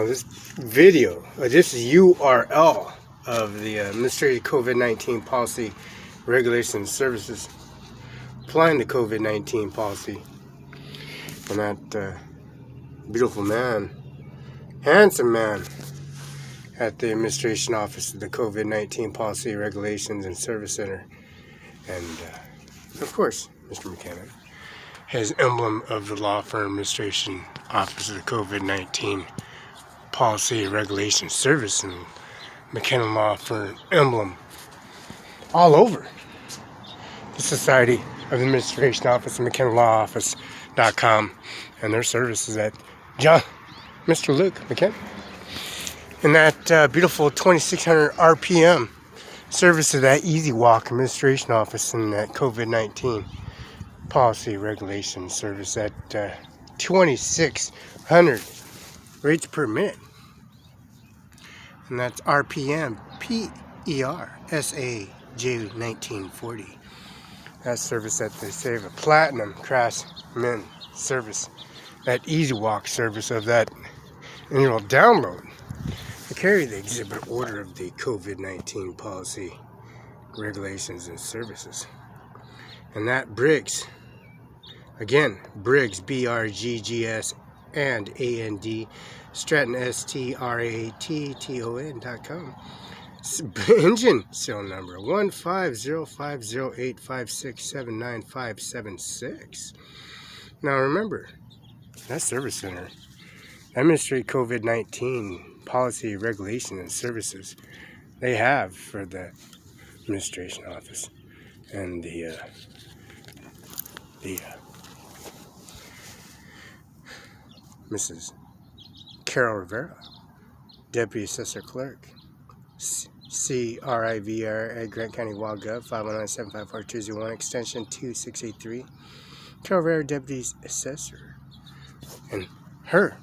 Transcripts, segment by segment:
this video, this URL of the Administrative COVID-19 Policy Regulations Services applying the COVID-19 policy. And that beautiful man, handsome man, at the Administration Office of the COVID-19 Policy Regulations and Service Center. And, of course, Mr. McKenna, his emblem of the law firm Administration Office of the COVID-19 Policy Regulation Service and McKenna Law Firm emblem all over the Society of the Administration Office and McKenna Law Office.com and their services at Mr. Luke McKenna. And that beautiful 2600 RPM service of that Easy Walk Administration Office and that COVID-19 Policy Regulation Service at 2600 rates per minute. And that's RPM PERSAJ 1940. That service that they say of a platinum craftsman service. That Easy Walk service of that annual download. To carry the exhibit order of the COVID-19 policy regulations and services. And that Briggs, again, Briggs, BRGGS and AND, Stratton, STRATTON.com. Engine serial number 1505085679576. Now remember, that service center, administrate COVID-19 policy, regulation, and services they have for the administration office and the Mrs. Carol Rivera, Deputy Assessor Clerk, CRIVR at Grant County WaGov, 519-754-201, extension 2683. Carol Rivera, Deputy Assessor, and her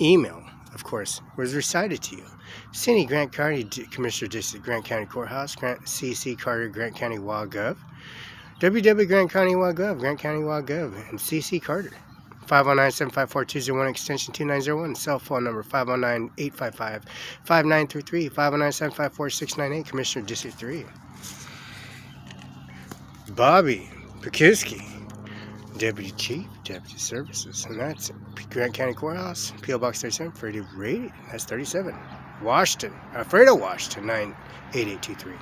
email, of course, was recited to you. Cindy, Grant County Commissioner District, Grant County Courthouse, Grant CC Carter, Grant County WaGov, WW Grant County WaGov, Grant County WaGov, and CC Carter. 519-754-201, extension 2901, cell phone number 509-855-5933, 509-754-698, Commissioner District 3. Bobby Pekiski, Deputy Chief, Deputy Services, and that's Grant County Courthouse, P.O. Box 37, Fredo Rated, that's 37, Washington, Fredo, Washington, 98823.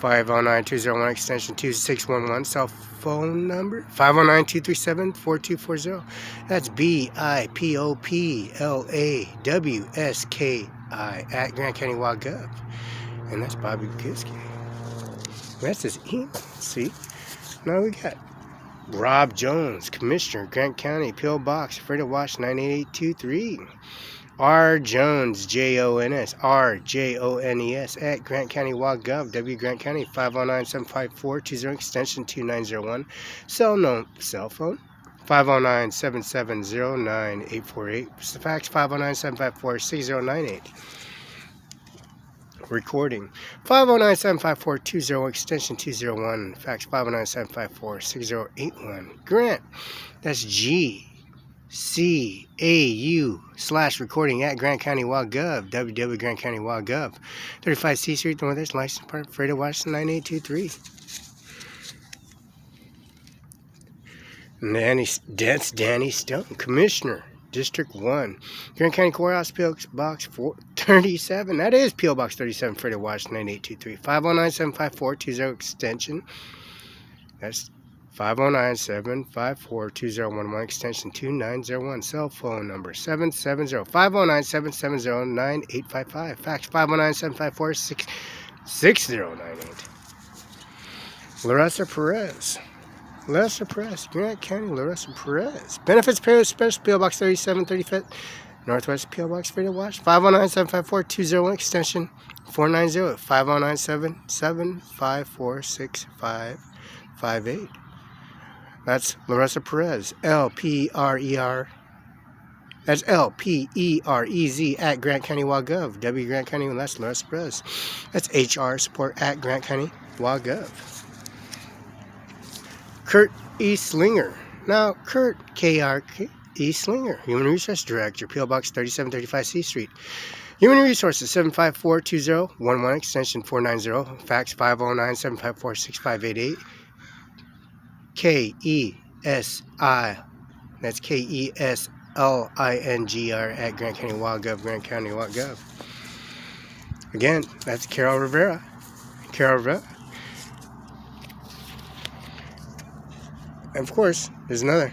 509-201, extension 2611, cell phone number 509-237-4240. That's BIPOPLAWSKI at Grant County WaGov. And that's Bobby Kiski. That's his email. See? Now we got Rob Jones, Commissioner, Grant County, P.O. Box, Fredo, Washington, 98823. R. Jones, JONS, RJONES at Grant County WaGov, W. Grant County, 509-754-20, extension 2901. Cell phone, 509-770-9848. Fax, 509-754-6098. Recording, 509-754-20, extension 201. Fax, 509-754-6081. Grant, that's GCAU/recording at Grant County WaGov, WW Grant County WaGov, 35 C Street, Northwest, License Department, Fredo, Washington, 9823. And that's Danny Stone, Commissioner, District 1, Grant County Courthouse, P.O. Box 437. That is P.O. Box 37, Fredo, Washington, 9823. 509-754-20, extension. That's 509-754-2011, extension 2901. Cell phone number 509-770-9855. Fax, 509-754-6098. Larissa Perez, Grant County, Larissa Perez. Benefits Payroll Special, P.O. Box 3735, Northwest, P.O. Box, Fredo, Washington, 509-754-201, extension 490. 509-754-6558. That's Larissa Perez, LPRER. That's LPEREZ at Grant County WaGov, W. Grant County, and that's Larissa Perez. That's HR support at Grant County WaGov. Kurt E. Slinger. Now, Kurt, KRK, E. Slinger, Human Resource Director, P.O. Box 3735 C Street. Human Resources 754-2011, extension 490, fax 509-754-6588. KESI, that's KESLINGR at Grant County WildGov, Grant County WildGov. Again, that's Carol Rivera. And of course, there's another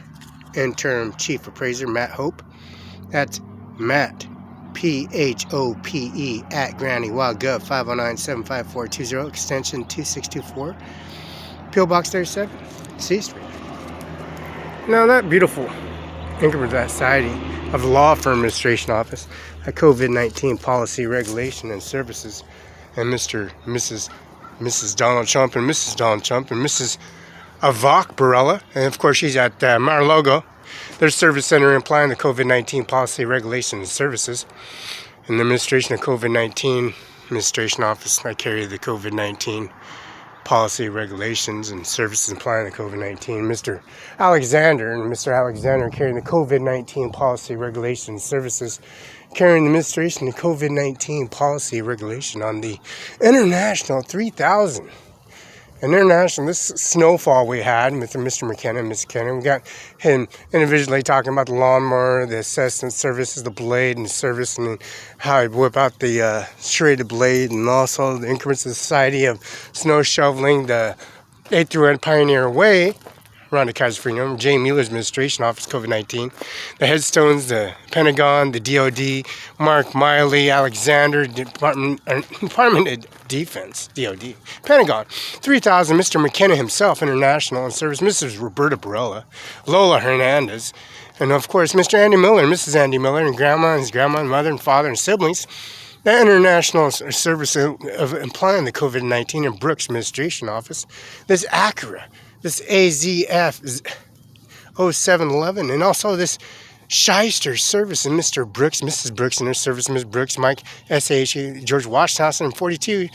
interim chief appraiser, Matt Hope. That's Matt, PHOPE, at Granny WildGov, 509-754-20, extension 2624, P.O. Box 37, C Street. Now that beautiful increment society of the Law Firm Administration Office, a COVID-19 Policy, Regulation, and Services, and Mrs. Donald Trump and Mrs. Donald Trump and Mrs. Ivanka Barela, and of course she's at Mar-a-Lago, their service center implying the COVID-19 Policy, Regulation, and Services. In the administration of COVID-19 Administration Office, I carry the COVID-19 Policy, Regulations, and Services implying the COVID-19. Mr. Alexander and Mr. Alexander carrying the COVID-19 Policy, Regulations, and Services, carrying the administration of COVID-19 Policy, Regulation on the International 3000. International, this snowfall we had with Mr. McKenna and Miss Kenna, we got him individually talking about the lawnmower, the assessment services, the blade and service, and how he'd whip out the serrated blade, and also the increments of the Society of Snow Shoveling, the 8 through Pioneer Way, Rhonda Kaiser-Freedom, Jay Mueller's administration office, COVID-19, the headstones, the Pentagon, the DOD, Mark Miley, Alexander, Department of Defense, DOD, Pentagon, 3000, Mr. McKenna himself, International and Service, Mrs. Roberta Barela, Lola Hernandez, and of course Mr. Andy Miller, Mrs. Andy Miller, and Grandma and his grandma, and mother and father and siblings. The International Service of Implying the COVID-19 and Brooks Administration Office, this ACRA, this AZF 0711, and also this Shyster Service, and Mr. Brooks, Mrs. Brooks and her service, Ms. Brooks, Mike SH, George Washington, and 42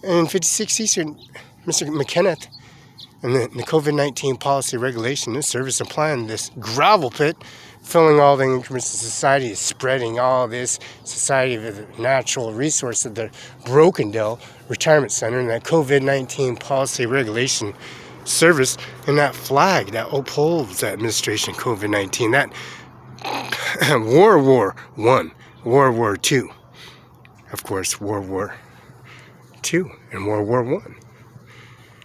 and 56 Eastern, Mr. McKenna, and the COVID-19 Policy, Regulation, and Service applying this gravel pit, filling all the increments of society, spreading all this society of the natural resource of the Brokendale Retirement Center, and that COVID-19 Policy, Regulation, Service, and that flag that upholds that administration COVID-19, that World War I, World War II, of course World War II and World War I,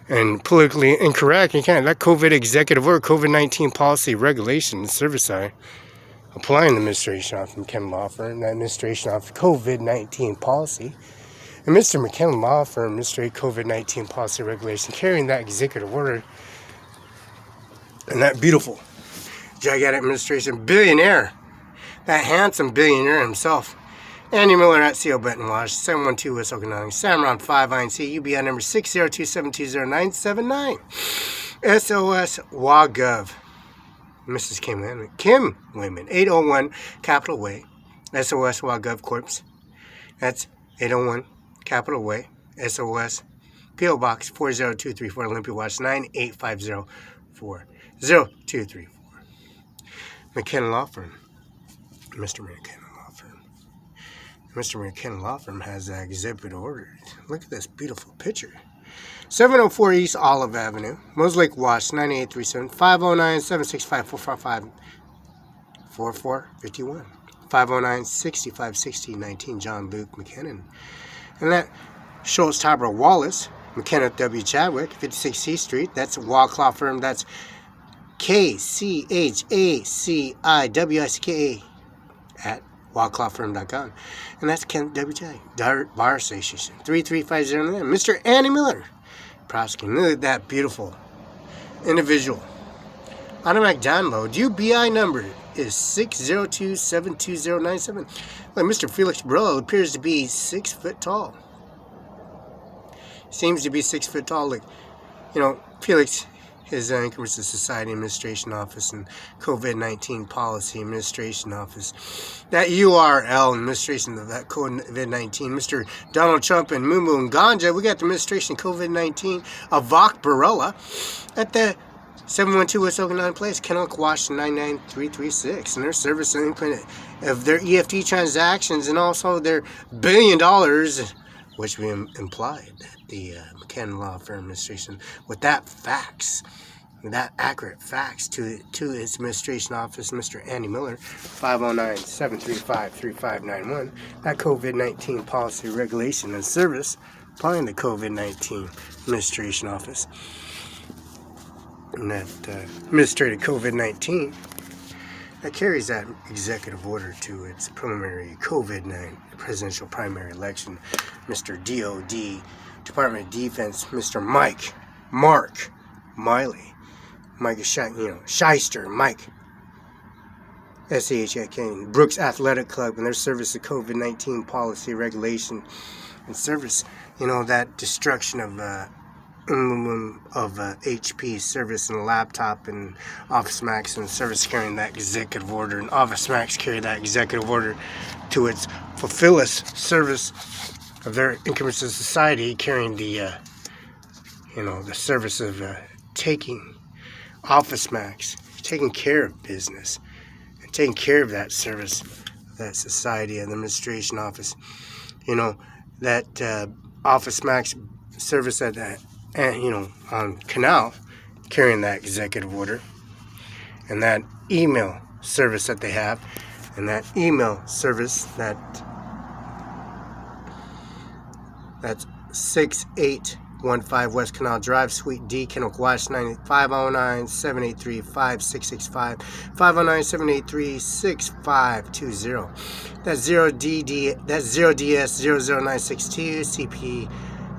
and politically incorrect, you can't, that COVID executive order, COVID-19 Policy, Regulation, and Service applying the administration of McKenna Law Firm, that administration of COVID-19 Policy, and Mr. McKenna Law Firm, administrative COVID-19 Policy, Regulation, carrying that executive order, and that beautiful gigantic administration billionaire, that handsome billionaire himself, Andy Miller at CO Benton Wash, 712 West Okanagan, CIMARON5INC, UBI number 602720979, SOS WAGov, Mrs. Kim Wayman, 801 Capitol Way, SOS WAGov Corps, that's 801 Capitol Way, SOS, P.O. Box 40234, Olympia Watch 985040234. McKenna Law Firm. Mr. McKenna Law Firm. Mr. McKenna Law Firm has an exhibit ordered. Look at this beautiful picture. 704 East Olive Avenue, Moslake Watch 9837, 509-765-455, 4451, 509-6560-19, John Luke McKinnon. And that Schultz Tabra Wallace, McKenna W. Chadwick, 56 C Street. That's a Law Firm. That's KCHACIWICKA at wildclawfirm.com. And that's Kent W. Chadwick, Bar Association, 33509. Mr. Andy Miller, prosecuting. Look at that beautiful individual. Automatic download. UBI number is 602-72097. Like Mr. Felix Barela appears to be 6 foot tall. Seems to be 6 foot tall. Like, you know, Felix, his Anchorage Society Administration Office and COVID-19 Policy Administration Office. That URL administration of that COVID-19. Mr. Donald Trump and Mumu and Ganja. We got the administration COVID-19 of Ivanka Barela at the 712 West Okanagan Place, Kennewick, 99336. And their service and input of their EFT transactions and also their $1 billion, which we implied the McCann Law Firm Administration with that fax, that accurate fax to its administration office, Mr. Andy Miller, 509-735-3591. That COVID-19 policy, regulation, and service applying the COVID-19 administration office. And that administrative COVID-19 that carries that executive order to its preliminary COVID-19 presidential primary election, Mr. DOD, Department of Defense, Mr. Mark Miley, Mike Shyster, Mike SAHK, Brooks Athletic Club, and their service to COVID-19 policy, regulation, and service. That destruction of HP service and laptop and Office Max and service carrying that executive order, and Office Max carry that executive order to its FELIX service of their income to society, carrying the the service of taking Office Max, taking care of business and taking care of that service, that society and the administration office. That Office Max service at that, on Canal, carrying that executive order, and that email service that they have, and that email service that's 6815 West Canal Drive, Suite D, Kennewick, 509-783-5665, 509-783-6520. That's 0DS00962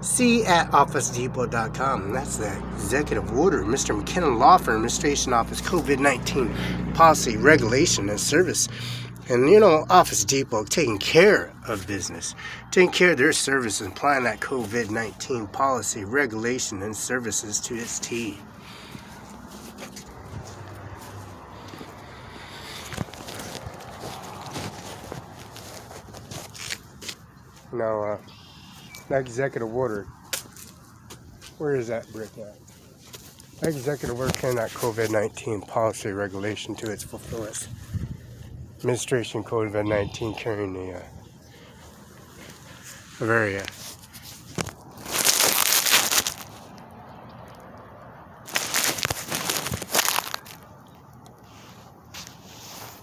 CPC@OfficeDepot.com. That's the executive order, Mr. McKinnon Law Firm Administration Office, COVID-19 policy, regulation, and service. And Office Depot taking care of business, taking care of their services, applying that COVID-19 policy, regulation, and services to its T. Now, that executive order, where is that brick at? That executive order carrying that COVID-19 policy, regulation to its fulfillment. Administration COVID-19 carrying the very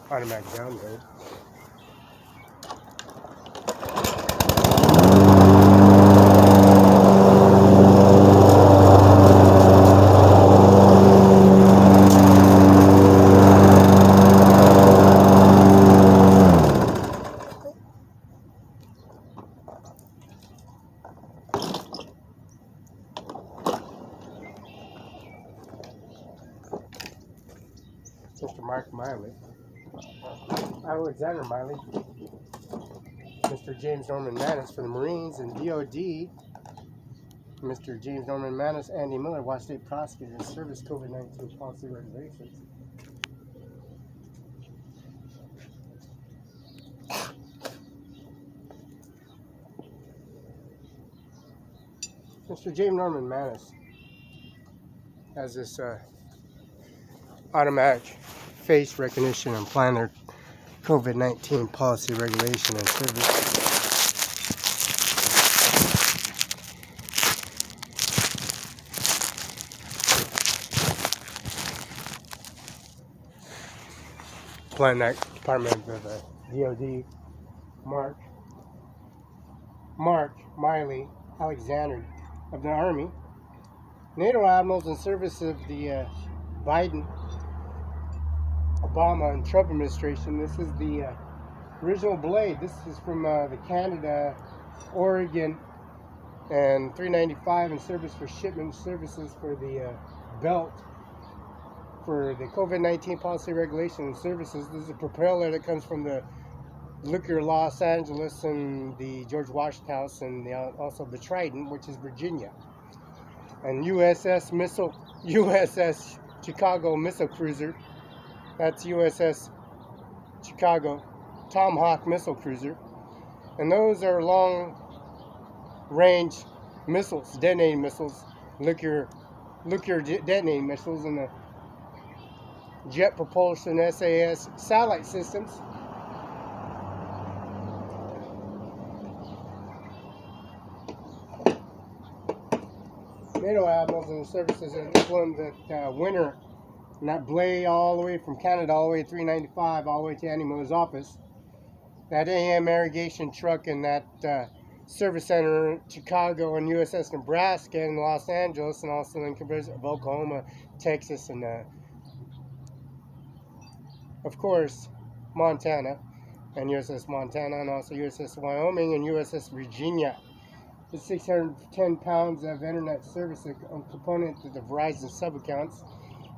automatic download. Mr. Mark Miley, Alexander Miley, Mr. James Norman Manus for the Marines and DOD, Mr. James Norman Manus, Andy Miller, Washington State Prosecutor, Service COVID-19 Policy Regulations. Mr. James Norman Manus has this automatic face recognition and applying their COVID-19 policy, regulation, and service. Applying that Department of DOD, Mark Miley, Alexander of the Army, NATO admirals in service of the Biden, Obama, and Trump administration. This is the original blade. This is from the Canada, Oregon, and 395 in service for shipment services for the belt for the COVID-19 policy, regulation, and services. This is a propeller that comes from the Liquor Los Angeles and the George Washington House, and also the Trident, which is Virginia, and USS Chicago missile cruiser. That's USS Chicago Tomahawk missile cruiser, and those are long-range missiles, detonating missiles, nuclear detonating missiles, and the Jet Propulsion SAS satellite systems. NATO admirals and the services are one that winner, and that blade all the way from Canada, all the way to 395, all the way to Andy Miller's office. That AM irrigation truck and that service center in Chicago and USS Nebraska and Los Angeles, and also in of Oklahoma, Texas, and of course Montana, and USS Montana, and also USS Wyoming and USS Virginia. The 610 pounds of internet service component to the Verizon sub-accounts,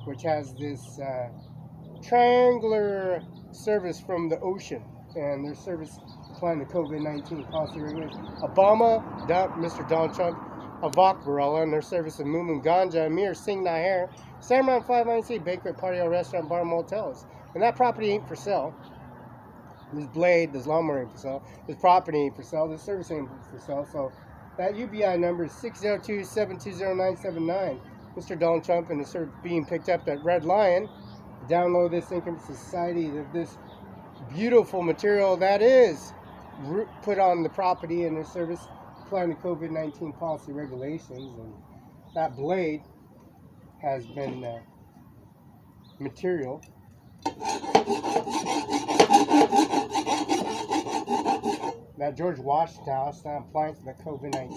which has this triangular service from the ocean, and their service applying the COVID-19 policy regulations. Obama, Mr. Donald Trump, Ivanka Barela, and their service of Moomin Ganja, Ajmer Singh Nijjar, CIMARON5INC banquet, party, restaurant, bar, motels. And that property ain't for sale. This blade, this lawnmower ain't for sale. This property ain't for sale. This service ain't for sale. So that UBI number is 602-720-979. Mr. Donald Trump and the service being picked up at Red Lion. Download this Income Society of this beautiful material that is put on the property and their service applying the COVID-19 policy regulations. And that blade has been material. That George Washington House not applying to the COVID-19.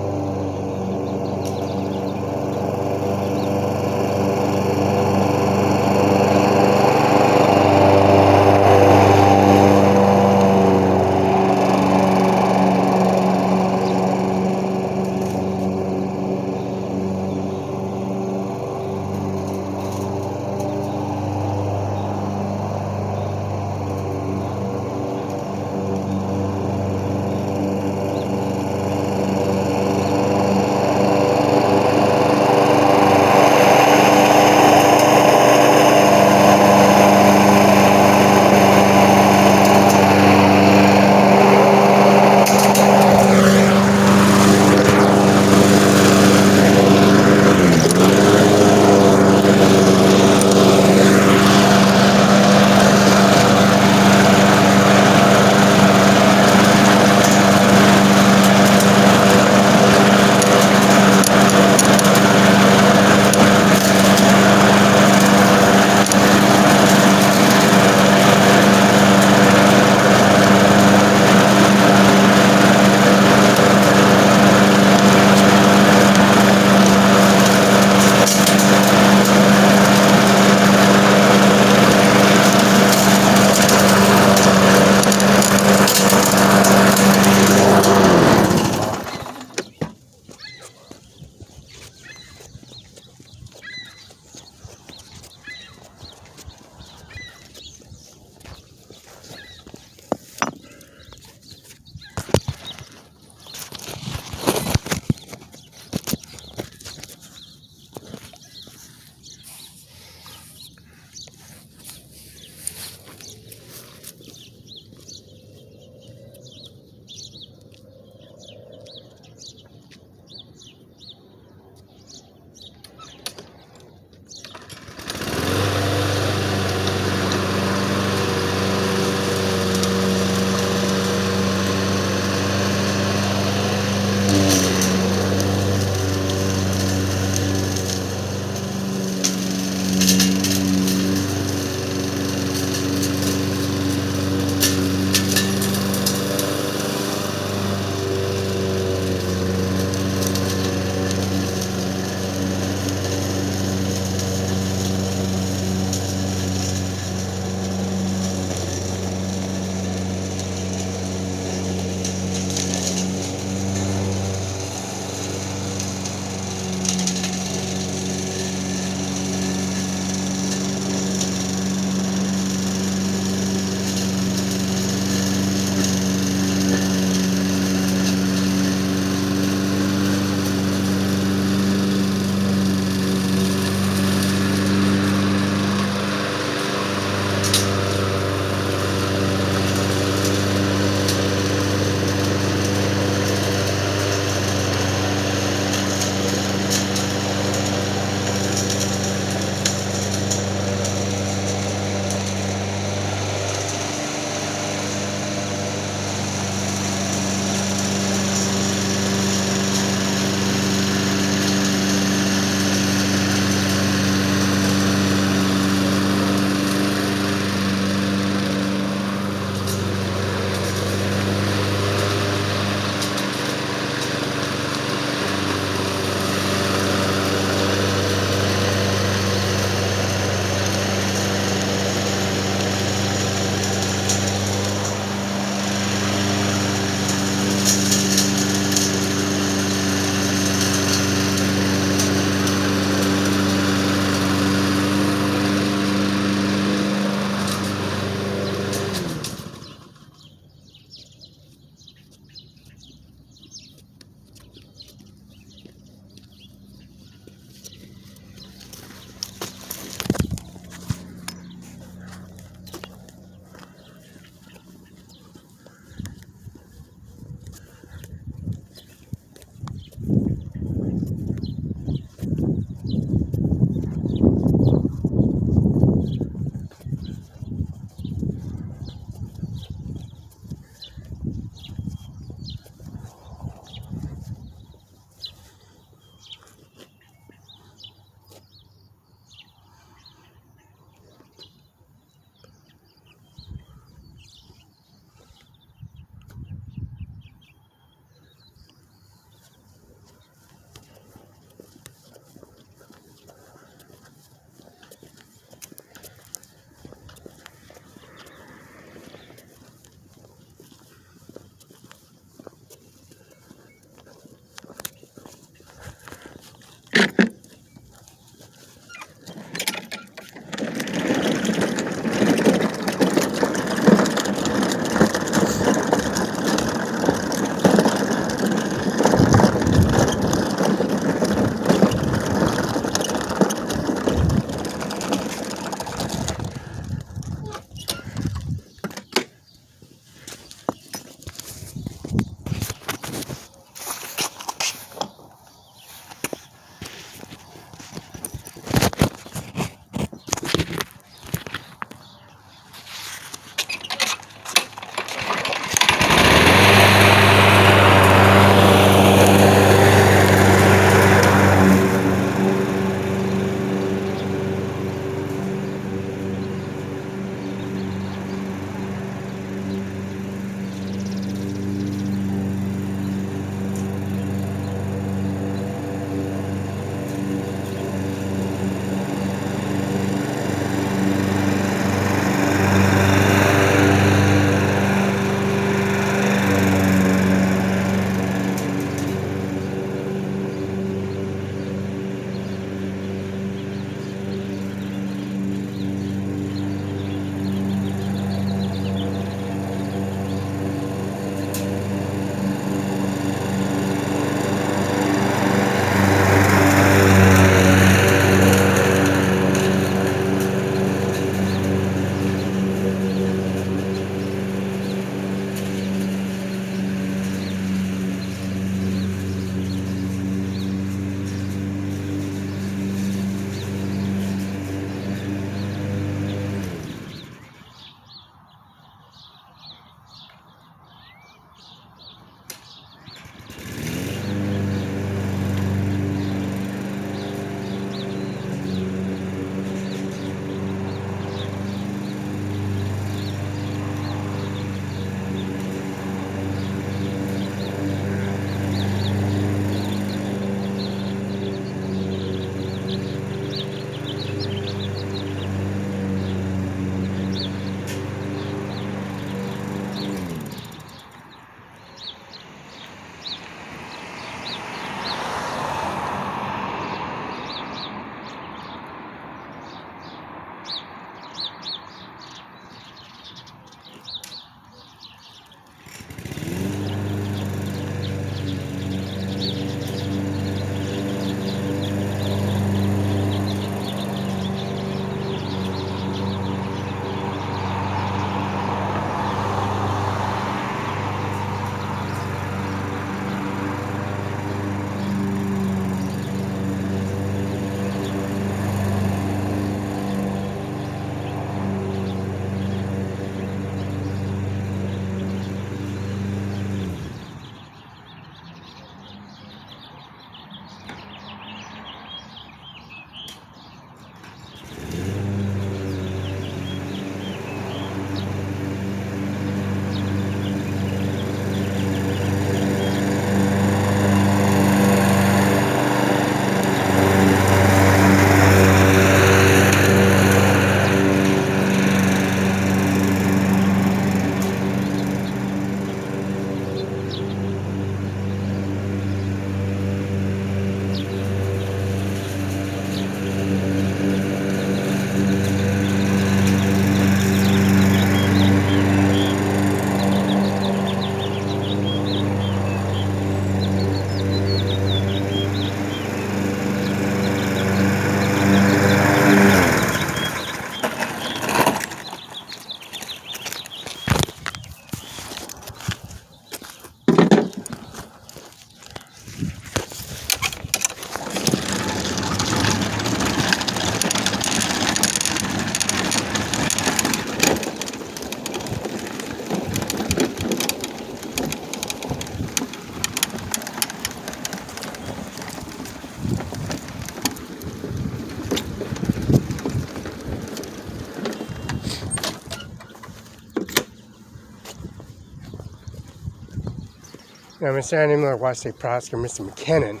Now, Mr. Animal Watch State Prosecutor, Mr. McKinnon,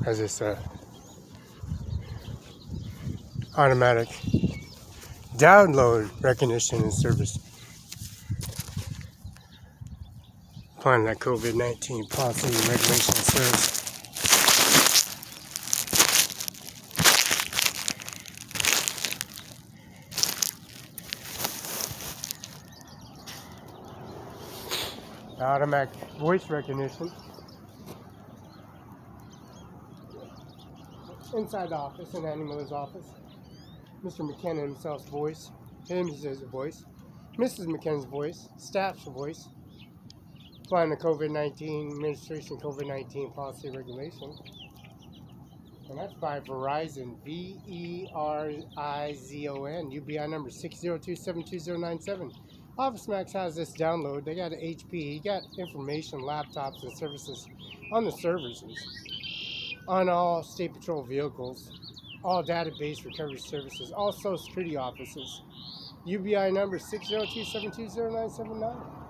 has this automatic download recognition and service. Applying that COVID-19 policy and regulation and service. Automatic voice recognition. Inside the office, in Annie Miller's office. Mr. McKinnon himself's voice. Him, he says, a voice. Mrs. McKinnon's voice. Staff's voice. Applying the COVID-19 administration COVID-19 policy regulation. And that's by Verizon. Verizon. UBI number 602-72097. Office Max has this download. They got an HP. You got information, laptops, and services on the servers, on all State Patrol vehicles, all database recovery services, all Social Security offices. UBI number 602-720-979.